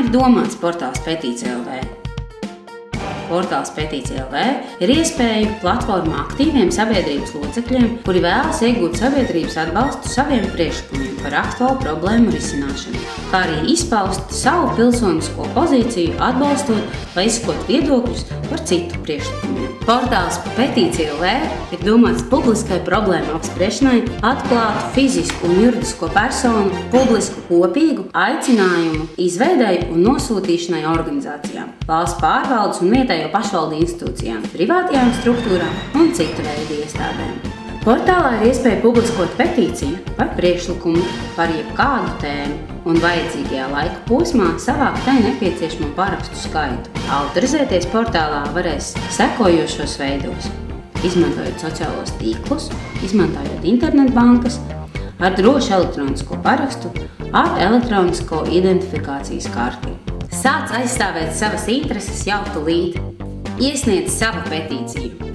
ir domāts portāls Petīcija LV? Portāls Petīcija LV ir iespēju platforma aktīviem sabiedrības locekļiem, kuri vēlas iegūt sabiedrības atbalstu saviem priekšlikumiem par aktuālu problēmu risināšanu, kā arī izpaust savu pilsonisko pozīciju, atbalstot vai izsakot viedokļus par citu priekšlikumiem. Portāls Petīcija LV ir domāts publiskai problēmu apspriešanai, atklātu fizisku un juridisko personu publisku kopīgu aicinājumu izveidei un nosūtīšanai organizācijām, valsts pārvaldes un vietējo pašvaldu institūcijām, privātajām struktūrām un citu veidu iestādēm. Portālā ir iespēja publiskot petīciju vai priekšlikumu par jebkādu tēmu un vajadzīgajā laika posmā savākt tai nepieciešamo parakstu skaitu. Autorizēties portālā varēs sekojošos veidos: izmantojot sociālos tīklus, izmantojot internetbankas, ar drošu elektronisko parakstu, ar elektronisko identifikācijas karti. Sāc aizstāvēt savas intereses jau tūlīt. Iesniedz savu petīciju.